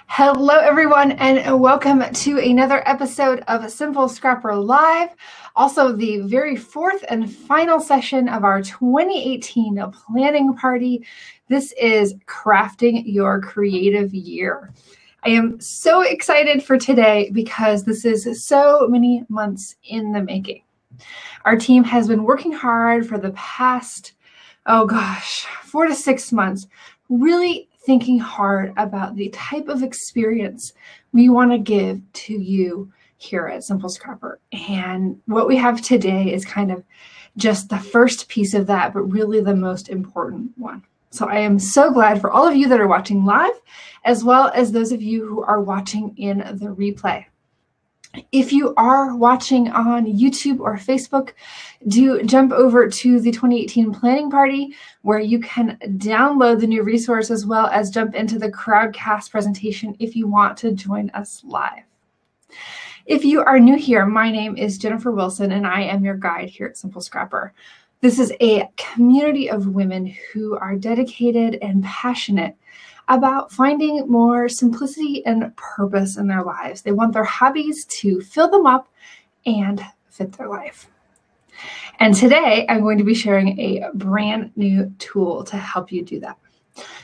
Hello, everyone, and welcome to another episode of Simple Scrapper Live. Also, the very fourth and final session of our 2018 planning party. This is Crafting Your Creative Year. I am so excited for today because this is so many months in the making. Our team has been working hard for the past, 4 to 6 months, really thinking hard about the type of experience we want to give to you here at Simple Scrapper. And what we have today is kind of just the first piece of that, but really the most important one. So I am so glad for all of you that are watching live, as well as those of you who are watching in the replay. If you are watching on YouTube or Facebook, do jump over to the 2018 planning party where you can download the new resource as well as jump into the Crowdcast presentation if you want to join us live. If you are new here, my name is Jennifer Wilson and I am your guide here at Simple Scrapper. This is a community of women who are dedicated and passionate about finding more simplicity and purpose in their lives. They want their hobbies to fill them up and fit their life. And today I'm going to be sharing a brand new tool to help you do that.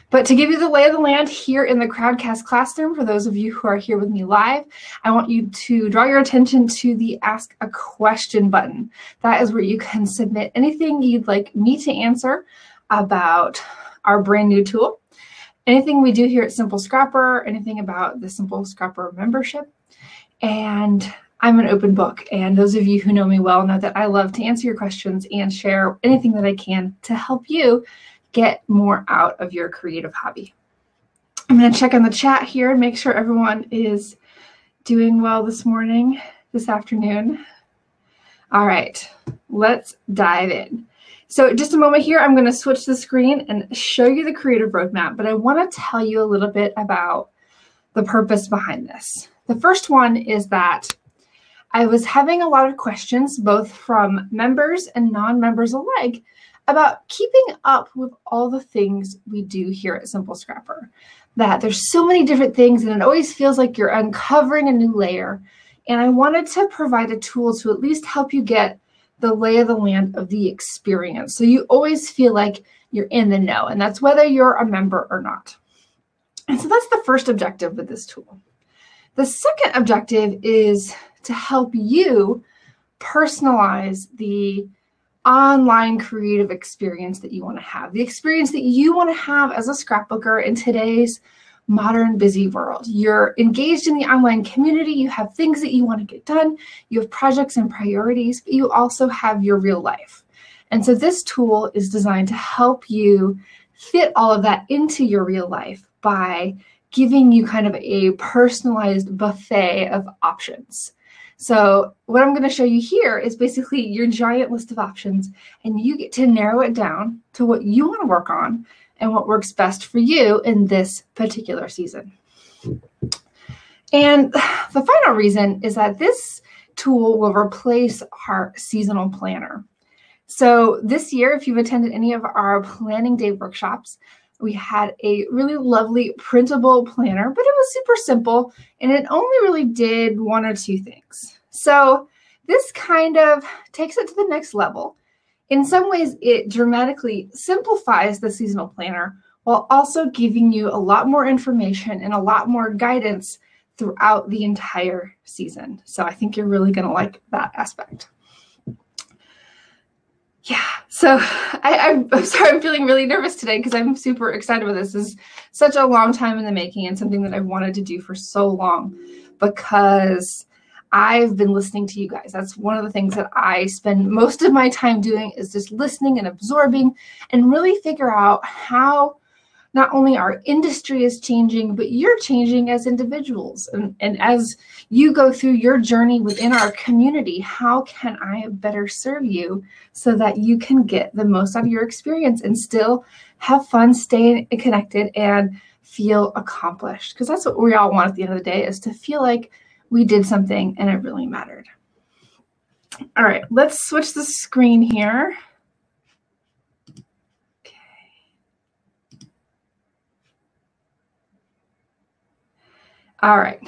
But to give you the lay of the land here in the Crowdcast classroom, for those of you who are here with me live, I want you to draw your attention to the Ask a Question button. That is where you can submit anything you'd like me to answer about our brand new tool. Anything we do here at Simple Scrapper, anything about the Simple Scrapper membership. And I'm an open book. And those of you who know me well know that I love to answer your questions and share anything that I can to help you get more out of your creative hobby. I'm going to check on the chat here and make sure everyone is doing well this morning, this afternoon. All right, let's dive in. So just a moment here, I'm going to switch the screen and show you the creative roadmap, but I want to tell you a little bit about the purpose behind this. The first one is that I was having a lot of questions, both from members and non-members alike, about keeping up with all the things we do here at Simple Scrapper. That there's so many different things and it always feels like you're uncovering a new layer. And I wanted to provide a tool to at least help you get the lay of the land of the experience. So you always feel like you're in the know, and that's whether you're a member or not. And so that's the first objective with this tool. The second objective is to help you personalize the online creative experience that you want to have, the experience that you want to have as a scrapbooker in today's modern busy world. You're engaged in the online community, you have things that you want to get done, you have projects and priorities, but you also have your real life. And so this tool is designed to help you fit all of that into your real life by giving you kind of a personalized buffet of options. So what I'm going to show you here is basically your giant list of options, and you get to narrow it down to what you want to work on and what works best for you in this particular season. And the final reason is that this tool will replace our seasonal planner. So this year, if you've attended any of our planning day workshops, we had a really lovely printable planner, but it was super simple and it only really did one or two things. So this kind of takes it to the next level. In some ways, it dramatically simplifies the seasonal planner while also giving you a lot more information and a lot more guidance throughout the entire season. So I think you're really going to like that aspect. Yeah, so I'm sorry, I'm feeling really nervous today because I'm super excited about this. This is such a long time in the making and something that I've wanted to do for so long because I've been listening to you guys. That's one of the things that I spend most of my time doing is just listening and absorbing and really figure out how not only our industry is changing, but you're changing as individuals. And as you go through your journey within our community, how can I better serve you so that you can get the most out of your experience and still have fun, stay connected, and feel accomplished? Because that's what we all want at the end of the day, is to feel like we did something and it really mattered. All right, let's switch the screen here. All right,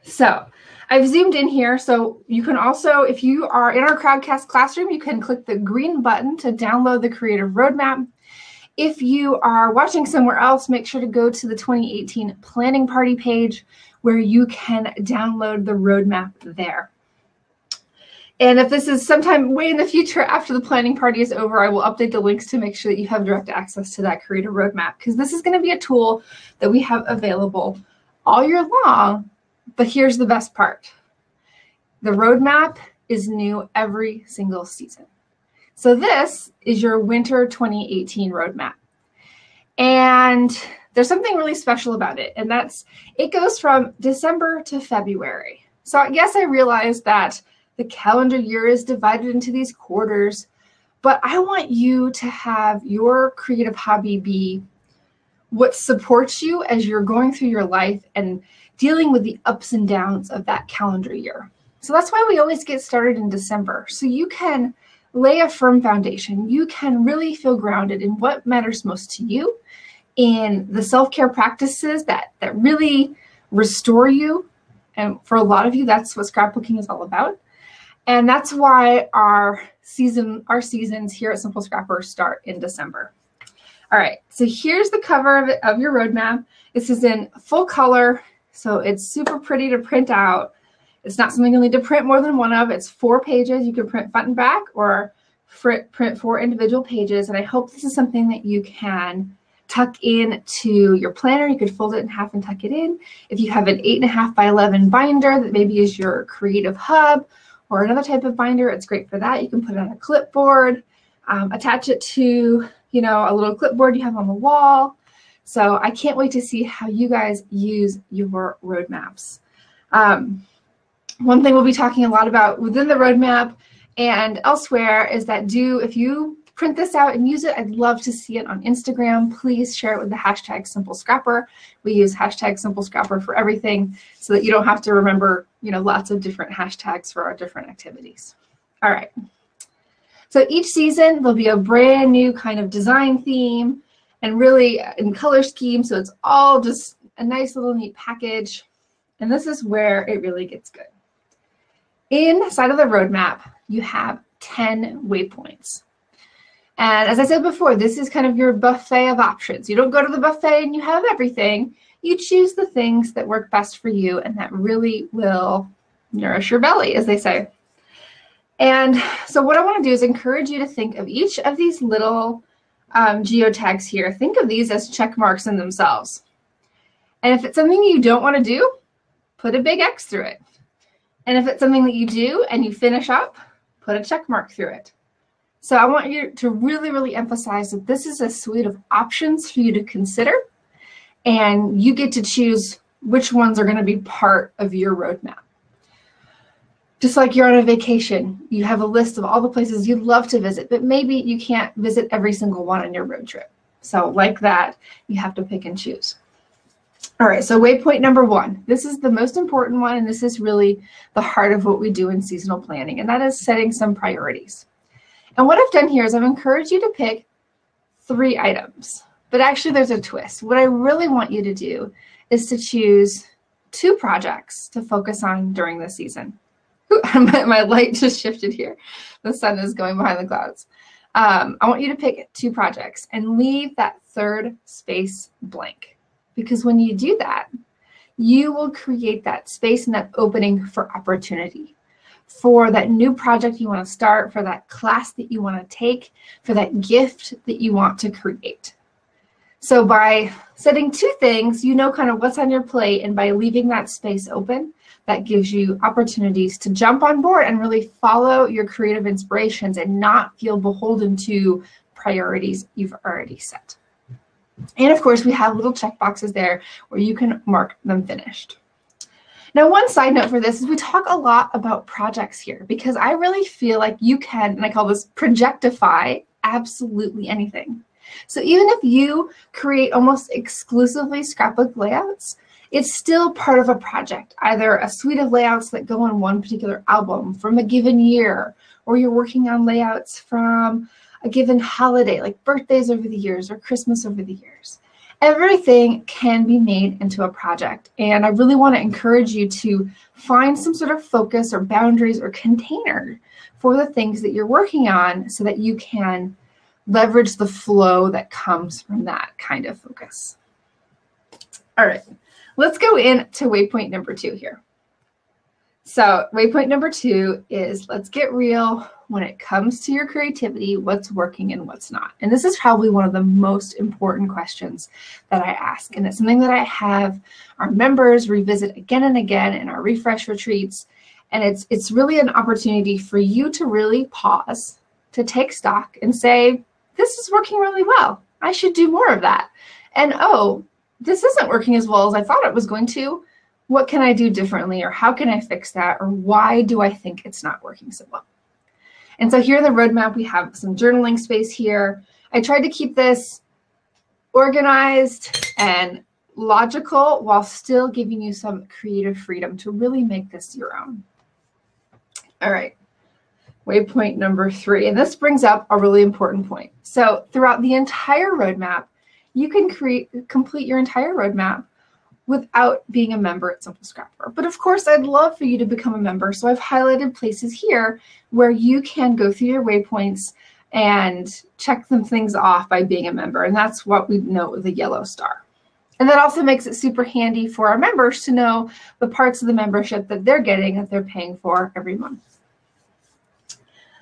so I've zoomed in here. So you can also, if you are in our Crowdcast classroom, you can click the green button to download the Creative Roadmap. If you are watching somewhere else, make sure to go to the 2018 Planning Party page where you can download the roadmap there. And if this is sometime way in the future after the planning party is over, I will update the links to make sure that you have direct access to that Creative Roadmap, because this is going to be a tool that we have available all year long. But here's the best part. The roadmap is new every single season. So this is your winter 2018 roadmap. And there's something really special about it, and that's it goes from December to February. So yes, I realize that the calendar year is divided into these quarters, but I want you to have your creative hobby be what supports you as you're going through your life and dealing with the ups and downs of that calendar year. So that's why we always get started in December. So you can lay a firm foundation. You can really feel grounded in what matters most to you, in the self-care practices that really restore you. And for a lot of you, that's what scrapbooking is all about. And that's why our seasons here at Simple Scrapper start in December. All right, so here's the cover of your roadmap. This is in full color, so it's super pretty to print out. It's not something you'll need to print more than one of. It's 4 pages. You can print front and back or print 4 individual pages. And I hope this is something that you can tuck into your planner. You could fold it in half and tuck it in. If you have an 8.5 by 11 binder that maybe is your creative hub or another type of binder, it's great for that. You can put it on a clipboard, attach it to, a little clipboard you have on the wall. So I can't wait to see how you guys use your roadmaps. One thing we'll be talking a lot about within the roadmap and elsewhere is that if you print this out and use it, I'd love to see it on Instagram. Please share it with the hashtag #SimpleScrapper. We use hashtag #SimpleScrapper for everything so that you don't have to remember, lots of different hashtags for our different activities. All right. So each season, there'll be a brand new kind of design theme and really in color scheme. So it's all just a nice little neat package. And this is where it really gets good. Inside of the roadmap, you have 10 waypoints. And as I said before, this is kind of your buffet of options. You don't go to the buffet and you have everything. You choose the things that work best for you and that really will nourish your belly, as they say. And so what I want to do is encourage you to think of each of these little geotags here. Think of these as check marks in themselves. And if it's something you don't want to do, put a big X through it. And if it's something that you do and you finish up, put a check mark through it. So I want you to really, really emphasize that this is a suite of options for you to consider, and you get to choose which ones are going to be part of your roadmap. Just like you're on a vacation, you have a list of all the places you'd love to visit, but maybe you can't visit every single one on your road trip. So like that, you have to pick and choose. All right, so waypoint number 1. This is the most important one, and this is really the heart of what we do in seasonal planning, and that is setting some priorities. And what I've done here is I've encouraged you to pick 3 items, but actually there's a twist. What I really want you to do is to choose 2 projects to focus on during the season. Ooh, my light just shifted here. The sun is going behind the clouds. I want you to pick 2 projects and leave that 3rd space blank, because when you do that, you will create that space and that opening for opportunity, for that new project you want to start, for that class that you want to take, for that gift that you want to create. So by setting 2 things, you know kind of what's on your plate, and by leaving that space open, that gives you opportunities to jump on board and really follow your creative inspirations and not feel beholden to priorities you've already set. And of course, we have little check boxes there where you can mark them finished. Now, one side note for this is we talk a lot about projects here because I really feel like you can, and I call this projectify, absolutely anything. So even if you create almost exclusively scrapbook layouts, it's still part of a project, either a suite of layouts that go on one particular album from a given year, or you're working on layouts from a given holiday, like birthdays over the years or Christmas over the years. Everything can be made into a project, and I really want to encourage you to find some sort of focus or boundaries or container for the things that you're working on so that you can leverage the flow that comes from that kind of focus. All right, let's go into waypoint number 2 here. So waypoint number 2 is, let's get real when it comes to your creativity, what's working and what's not. And this is probably one of the most important questions that I ask. And it's something that I have our members revisit again and again in our refresh retreats. And it's really an opportunity for you to really pause, to take stock and say, this is working really well. I should do more of that. And oh, this isn't working as well as I thought it was going to. What can I do differently, or how can I fix that, or why do I think it's not working so well? And so here in the roadmap, we have some journaling space here. I tried to keep this organized and logical while still giving you some creative freedom to really make this your own. All right, waypoint number 3, and this brings up a really important point. So throughout the entire roadmap, you can complete your entire roadmap without being a member at Simple Scrapper. But of course, I'd love for you to become a member. So I've highlighted places here where you can go through your waypoints and check some things off by being a member. And that's what we know with the yellow star. And that also makes it super handy for our members to know the parts of the membership that they're getting, that they're paying for every month.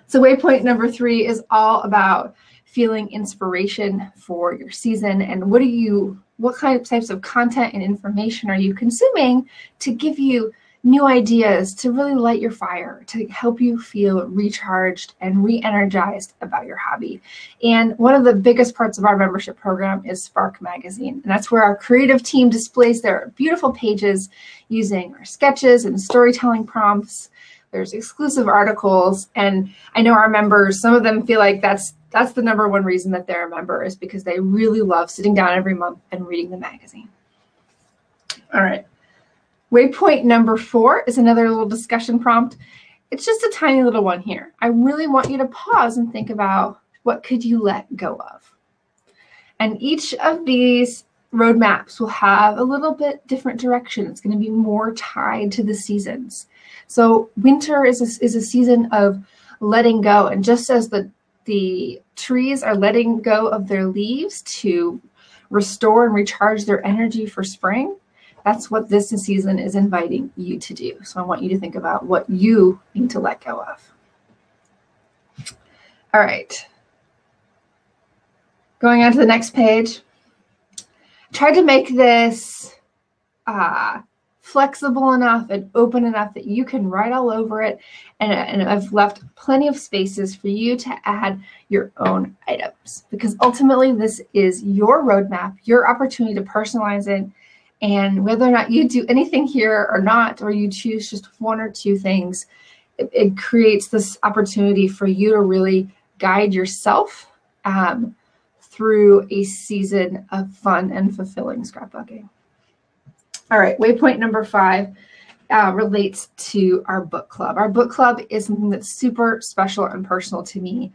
So waypoint number 3 is all about feeling inspiration for your season, and what kind of types of content and information are you consuming to give you new ideas to really light your fire, to help you feel recharged and re-energized about your hobby. And one of the biggest parts of our membership program is Spark Magazine, and that's where our creative team displays their beautiful pages using our sketches and storytelling prompts. There's exclusive articles, and I know our members, some of them feel like that's the number one reason that they're a member, is because they really love sitting down every month and reading the magazine. All right. Waypoint number 4 is another little discussion prompt. It's just a tiny little one here. I really want you to pause and think about, what could you let go of? And each of these roadmaps will have a little bit different direction. It's going to be more tied to the seasons. So winter is a season of letting go. And just as the trees are letting go of their leaves to restore and recharge their energy for spring, that's what this season is inviting you to do. So I want you to think about what you need to let go of. All right. Going on to the next page. Try to make this flexible enough and open enough that you can write all over it. And I've left plenty of spaces for you to add your own items, because ultimately this is your roadmap, your opportunity to personalize it. And whether or not you do anything here or not, or you choose just 1 or 2 things, it creates this opportunity for you to really guide yourself through a season of fun and fulfilling scrapbooking. All right, waypoint number 5 relates to our book club. Our book club is something that's super special and personal to me.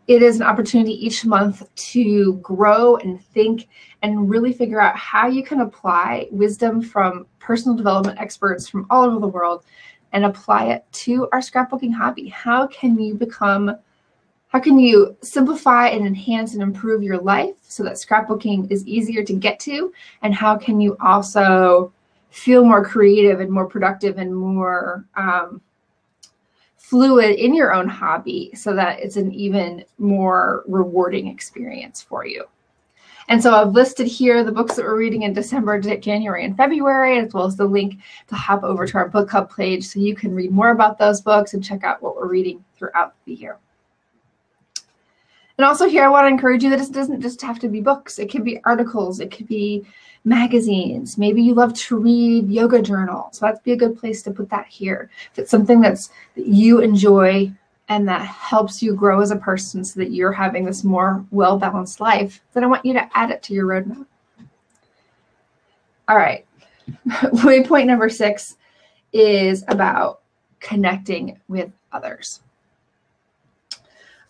It is an opportunity each month to grow and think and really figure out how you can apply wisdom from personal development experts from all over the world and apply it to our scrapbooking hobby. How can you simplify and enhance and improve your life so that scrapbooking is easier to get to? And how can you also feel more creative and more productive and more fluid in your own hobby so that it's an even more rewarding experience for you? And so I've listed here the books that we're reading in December, January, and February, as well as the link to hop over to our book club page so you can read more about those books and check out what we're reading throughout the year. And also here, I want to encourage you that it doesn't just have to be books. It could be articles. It could be magazines. Maybe you love to read yoga journals. So that'd be a good place to put that here. If it's something that you enjoy and that helps you grow as a person so that you're having this more well-balanced life, then I want you to add it to your roadmap. All right. Waypoint number 6 is about connecting with others.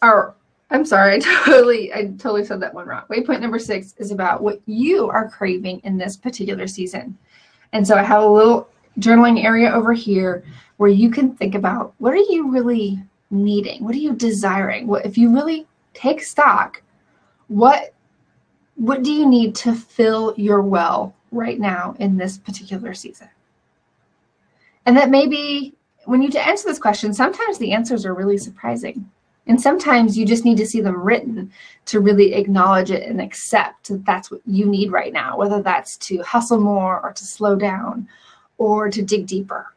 Our I'm sorry, I totally said that one wrong. Waypoint number 6 is about what you are craving in this particular season. And so I have a little journaling area over here where you can think about, what are you really needing? What are you desiring? What, if you really take stock, what do you need to fill your well right now in this particular season? And that maybe when you answer this question, sometimes the answers are really surprising. And sometimes you just need to see them written to really acknowledge it and accept that that's what you need right now, whether that's to hustle more or to slow down or to dig deeper.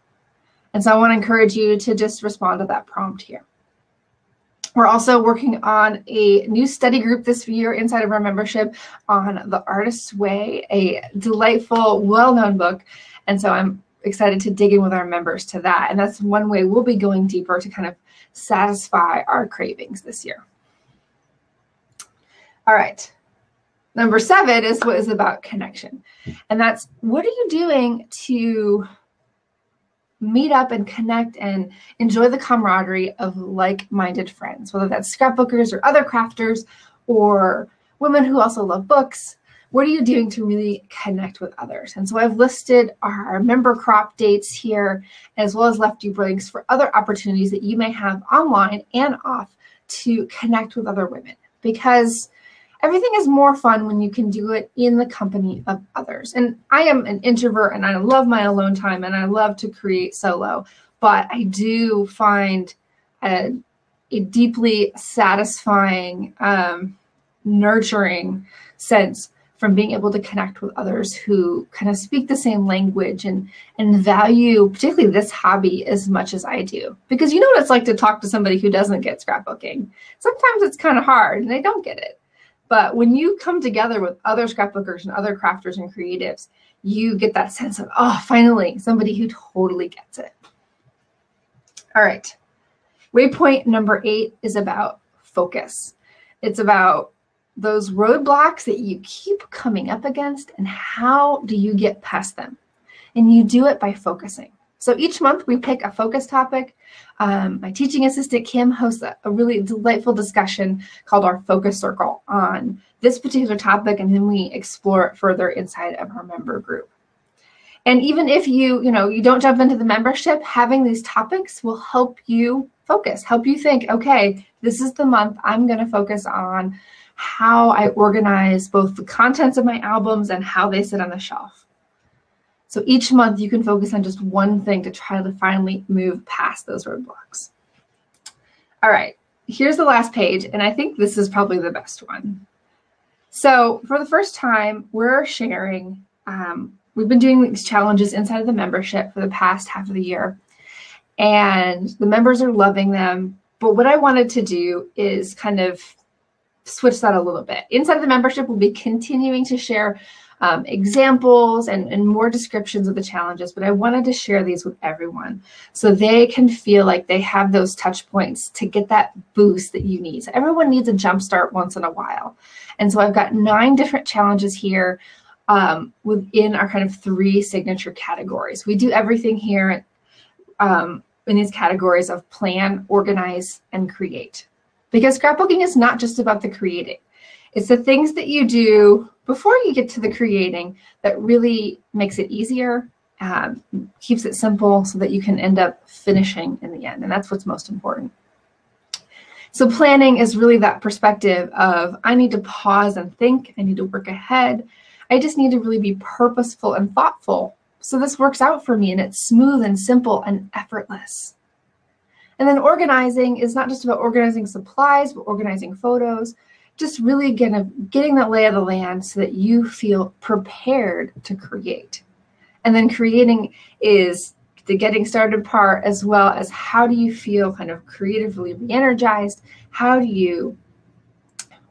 And so I want to encourage you to just respond to that prompt here. We're also working on a new study group this year inside of our membership on The Artist's Way, a delightful, well-known book. And so I'm excited to dig in with our members to that. And that's one way we'll be going deeper to kind of satisfy our cravings this year. All right. Number 7 is what is about connection. And that's, what are you doing to meet up and connect and enjoy the camaraderie of like-minded friends, whether that's scrapbookers or other crafters or women who also love books. What are you doing to really connect with others? And so I've listed our member crop dates here, as well as left you links for other opportunities that you may have online and off to connect with other women, because everything is more fun when you can do it in the company of others. And I am an introvert and I love my alone time and I love to create solo, but I do find a deeply satisfying, nurturing sense from being able to connect with others who kind of speak the same language and value particularly this hobby as much as I do. Because you know what it's like to talk to somebody who doesn't get scrapbooking. Sometimes it's kind of hard and they don't get it. But when you come together with other scrapbookers and other crafters and creatives, you get that sense of, oh, finally, somebody who totally gets it. All right. Waypoint number 8 is about focus. It's about those roadblocks that you keep coming up against and how do you get past them? And you do it by focusing. So each month we pick a focus topic. My teaching assistant, Kim, hosts a really delightful discussion called our Focus Circle on this particular topic, and then we explore it further inside of our member group. And even if you don't jump into the membership, having these topics will help you focus, help you think, okay, this is the month I'm going to focus on how I organize both the contents of my albums and how they sit on the shelf. So each month you can focus on just one thing to try to finally move past those roadblocks. All right, here's the last page, and I think this is probably the best one. So for the first time, we're sharing, we've been doing these challenges inside of the membership for the past half of the year, and the members are loving them. But what I wanted to do is kind of switch that a little bit. Inside of the membership, we'll be continuing to share examples and more descriptions of the challenges, but I wanted to share these with everyone so they can feel like they have those touch points to get that boost that you need. So everyone needs a jump start once in a while. And so I've got 9 different challenges here within our kind of 3 signature categories. We do everything here in these categories of plan, organize, and create. Because scrapbooking is not just about the creating. It's the things that you do before you get to the creating that really makes it easier, keeps it simple so that you can end up finishing in the end. And that's what's most important. So planning is really that perspective of, I need to pause and think. I need to work ahead. I just need to really be purposeful and thoughtful so this works out for me and it's smooth and simple and effortless. And then organizing is not just about organizing supplies, but organizing photos, just really getting that lay of the land so that you feel prepared to create. And then creating is the getting started part, as well as how do you feel kind of creatively re-energized? How do you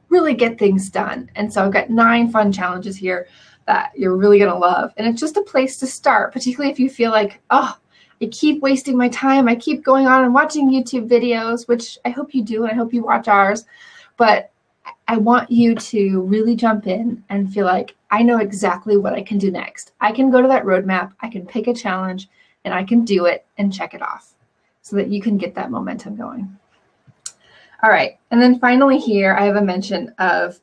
really get things done? And so I've got 9 fun challenges here that you're really going to love. And it's just a place to start, particularly if you feel like, oh, I keep wasting my time. I keep going on and watching YouTube videos, which I hope you do, and I hope you watch ours. But I want you to really jump in and feel like I know exactly what I can do next. I can go to that roadmap, I can pick a challenge, and I can do it and check it off so that you can get that momentum going. All right. And then finally here, I have a mention of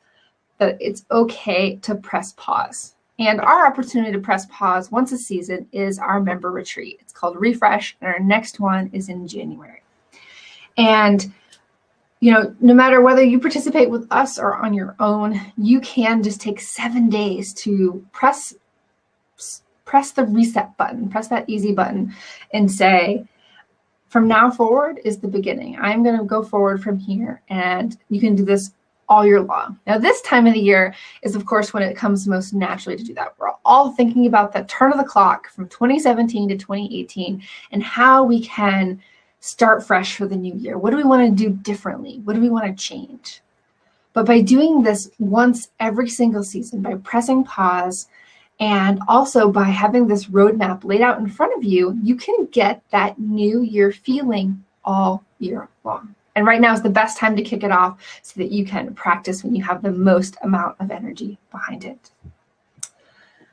that it's okay to press pause. And our opportunity to press pause once a season is our member retreat. It's called Refresh, and our next one is in January. And no matter whether you participate with us or on your own, you can just take 7 days to press the reset button, press that easy button, and say, from now forward is the beginning. I'm going to go forward from here, and you can do this all year long. Now, this time of the year is, of course, when it comes most naturally to do that. We're all thinking about that turn of the clock from 2017 to 2018 and how we can start fresh for the new year. What do we want to do differently? What do we want to change? But by doing this once every single season, by pressing pause, and also by having this roadmap laid out in front of you, you can get that new year feeling all year long. And right now is the best time to kick it off so that you can practice when you have the most amount of energy behind it.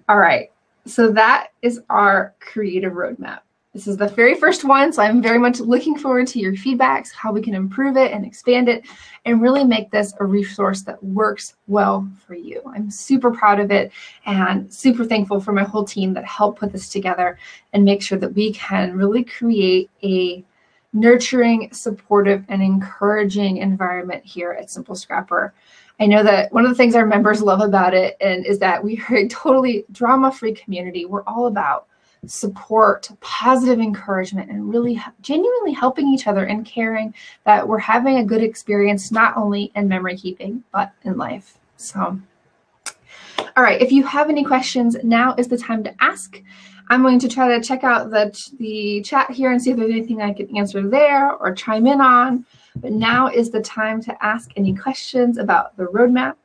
All right, so that is our creative roadmap. This is the very first one, so I'm very much looking forward to your feedbacks, how we can improve it and expand it, and really make this a resource that works well for you. I'm super proud of it and super thankful for my whole team that helped put this together and make sure that we can really create a nurturing, supportive, and encouraging environment here at Simple Scrapper. I know that one of the things our members love about it is that we are a totally drama-free community. We're all about support, positive encouragement, and really genuinely helping each other and caring that we're having a good experience, not only in memory keeping, but in life. So, all right, if you have any questions, now is the time to ask. I'm going to try to check out the chat here and see if there's anything I can answer there or chime in on. But now is the time to ask any questions about the roadmap,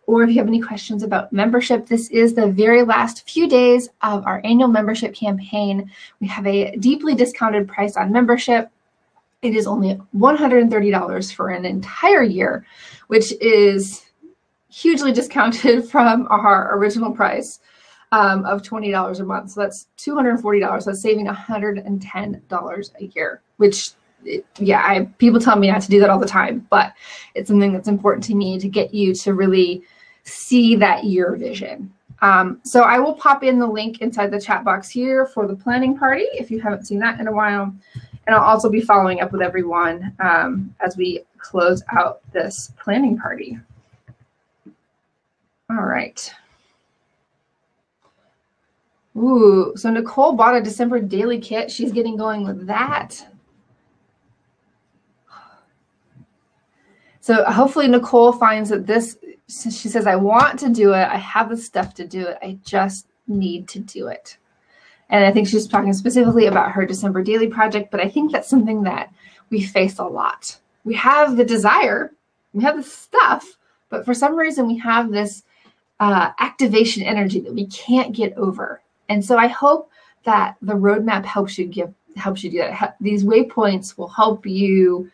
or if you have any questions about membership. This is the very last few days of our annual membership campaign. We have a deeply discounted price on membership. It is only $130 for an entire year, which is hugely discounted from our original price of $20 a month. So that's $240. That's saving $110 a year, which, yeah, people tell me not to do that all the time, but it's something that's important to me to get you to really see that year vision. So I will pop in the link inside the chat box here for the planning party if you haven't seen that in a while. And I'll also be following up with everyone as we close out this planning party. All right. Ooh, so Nicole bought a December daily kit. She's getting going with that. So hopefully Nicole finds that this, she says, I want to do it. I have the stuff to do it. I just need to do it. And I think she's talking specifically about her December daily project, but I think that's something that we face a lot. We have the desire, we have the stuff, but for some reason we have this activation energy that we can't get over. And so I hope that the roadmap helps you do that. These waypoints will help you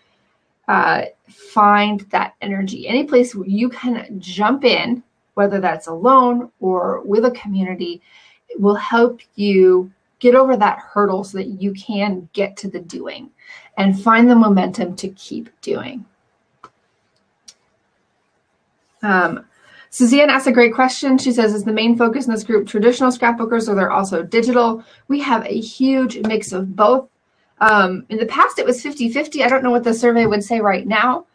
find that energy. Any place where you can jump in, whether that's alone or with a community, it will help you get over that hurdle so that you can get to the doing and find the momentum to keep doing. Suzanne asked a great question. She says, is the main focus in this group traditional scrapbookers, or they're also digital? We have a huge mix of both. In the past, it was 50-50. I don't know what the survey would say right now.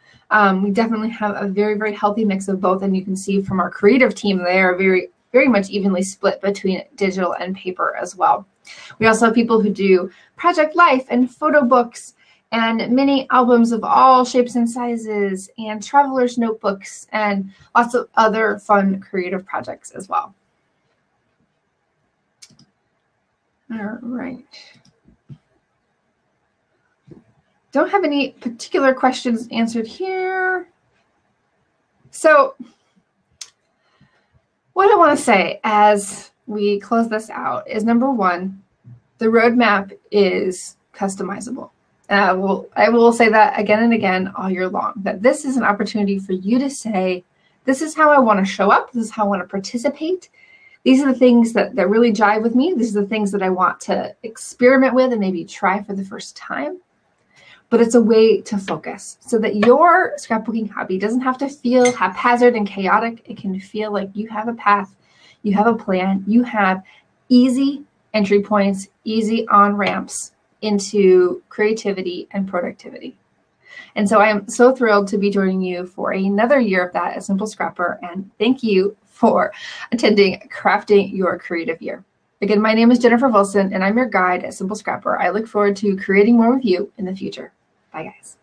We definitely have a very, very healthy mix of both. And you can see from our creative team, they are very, very much evenly split between digital and paper as well. We also have people who do project life and photo books and mini albums of all shapes and sizes and traveler's notebooks and lots of other fun creative projects as well. All right. Don't have any particular questions answered here. So what I want to say as we close this out is, number one, the roadmap is customizable. And I will say that again and again all year long, that this is an opportunity for you to say, this is how I want to show up. This is how I want to participate. These are the things that really jive with me. These are the things that I want to experiment with and maybe try for the first time. but it's a way to focus so that your scrapbooking hobby doesn't have to feel haphazard and chaotic. It can feel like you have a path, you have a plan, you have easy entry points, easy on-ramps into creativity and productivity. And so I am so thrilled to be joining you for another year of that at Simple Scrapper. And thank you for attending Crafting Your Creative Year. Again, my name is Jennifer Wilson, and I'm your guide at Simple Scrapper. I look forward to creating more with you in the future. Bye, guys.